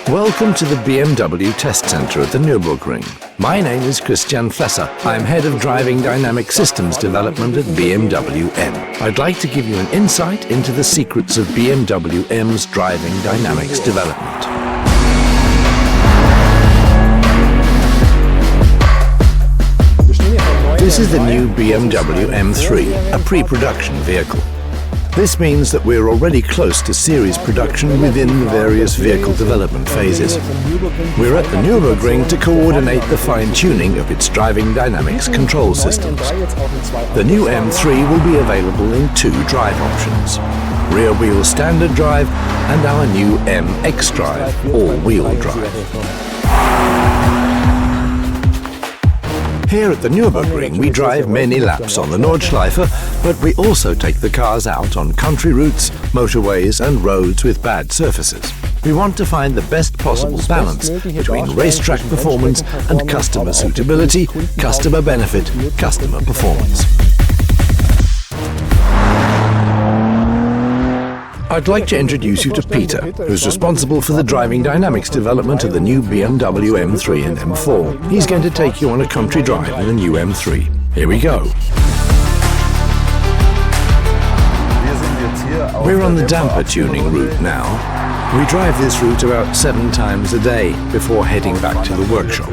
Welcome to the BMW test center at the Nürburgring. My name is Christian Flesser. I'm head of driving dynamic systems development at BMW M. I'd like to give you an insight into the secrets of BMW M's driving dynamics development. This is the new BMW M3, a pre-production vehicle. This means that we're already close to series production within the various vehicle development phases. We're at the Nürburgring to coordinate the fine-tuning of its driving dynamics control systems. The new M3 will be available in two drive options: rear-wheel standard drive and our new M xDrive all-wheel drive. Here at the Nürburgring, we drive many laps on the Nordschleife, but we also take the cars out on country routes, motorways and roads with bad surfaces. We want to find the best possible balance between racetrack performance and customer suitability, customer benefit, customer performance. I'd like to introduce you to Peter, who's responsible for the driving dynamics development of the new BMW M3 and M4. He's going to take you on a country drive in the new M3. Here we go. We're on the damper tuning route now. We drive this route about 7 times a day before heading back to the workshop.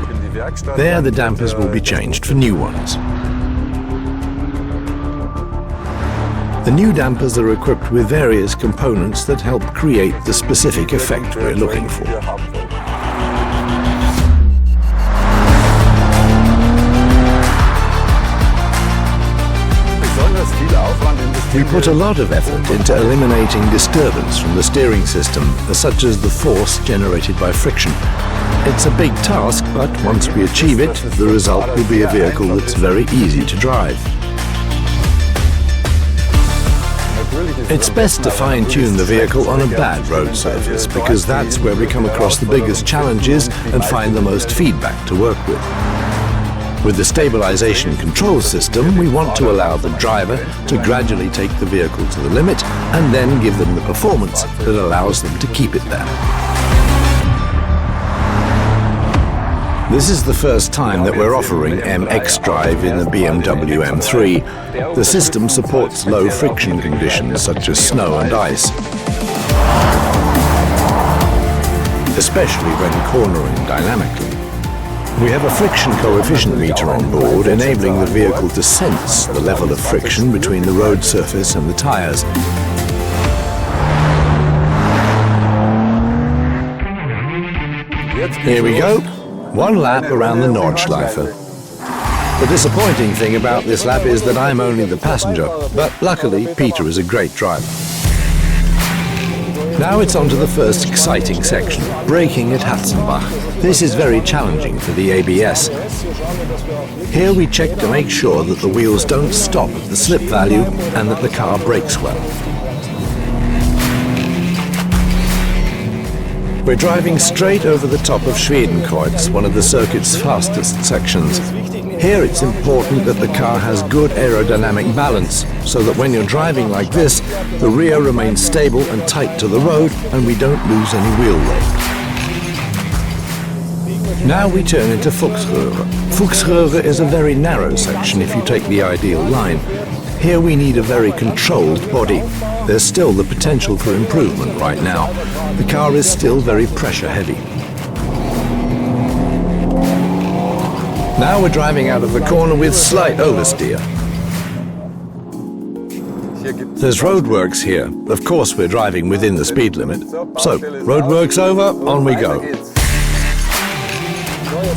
There the dampers will be changed for new ones. The new dampers are equipped with various components that help create the specific effect we're looking for. We put a lot of effort into eliminating disturbance from the steering system, such as the force generated by friction. It's a big task, but once we achieve it, the result will be a vehicle that's very easy to drive. It's best to fine-tune the vehicle on a bad road surface, because that's where we come across the biggest challenges and find the most feedback to work with. With the stabilization control system, we want to allow the driver to gradually take the vehicle to the limit and then give them the performance that allows them to keep it there. This is the first time that we're offering M xDrive in the BMW M3. The system supports low friction conditions such as snow and ice, especially when cornering dynamically. We have a friction coefficient meter on board, enabling the vehicle to sense the level of friction between the road surface and the tires. Here we go. 1 lap around the Nordschleife. The disappointing thing about this lap is that I'm only the passenger, but luckily Peter is a great driver. Now it's on to the first exciting section, braking at Hatzenbach. This is very challenging for the ABS. Here we check to make sure that the wheels don't stop at the slip value and that the car brakes well. We're driving straight over the top of Schwedenkreuz, one of the circuit's fastest sections. Here it's important that the car has good aerodynamic balance, so that when you're driving like this, the rear remains stable and tight to the road and we don't lose any wheel load. Now we turn into Fuchsröhre. Fuchsröhre is a very narrow section if you take the ideal line. Here we need a very controlled body. There's still the potential for improvement right now. The car is still very pressure heavy. Now we're driving out of the corner with slight oversteer. There's roadworks here. Of course we're driving within the speed limit. So, roadworks over, on we go.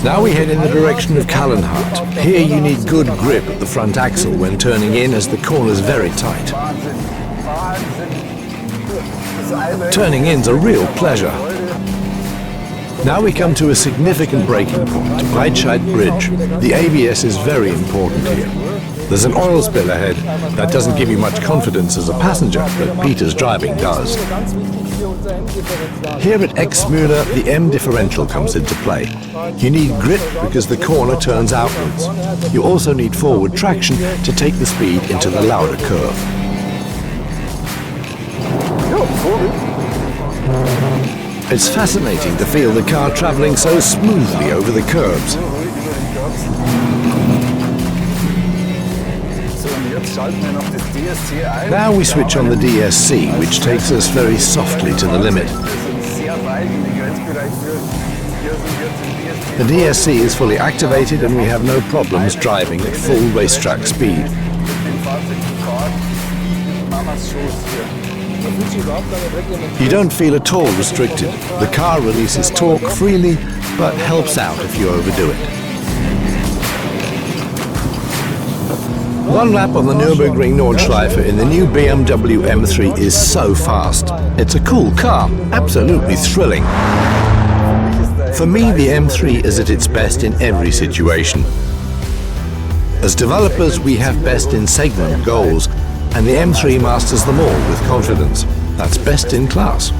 Now we head in the direction of Kallenhardt. Here you need good grip at the front axle when turning in, as the corner's very tight. Turning in's a real pleasure. Now we come to a significant braking point, Breitscheid Bridge. The ABS is very important here. There's an oil spill ahead. That doesn't give you much confidence as a passenger, but Peter's driving does. Here at Exmüller, the M differential comes into play. You need grip because the corner turns outwards. You also need forward traction to take the speed into the Lauder curve. It's fascinating to feel the car travelling so smoothly over the curbs. Now we switch on the DSC, which takes us very softly to the limit. The DSC is fully activated and we have no problems driving at full racetrack speed. You don't feel at all restricted. The car releases torque freely, but helps out if you overdo it. One lap on the Nürburgring Nordschleife in the new BMW M3 is so fast. It's a cool car, absolutely thrilling. For me, the M3 is at its best in every situation. As developers, we have best in segment goals, and the M3 masters them all with confidence. That's best in class.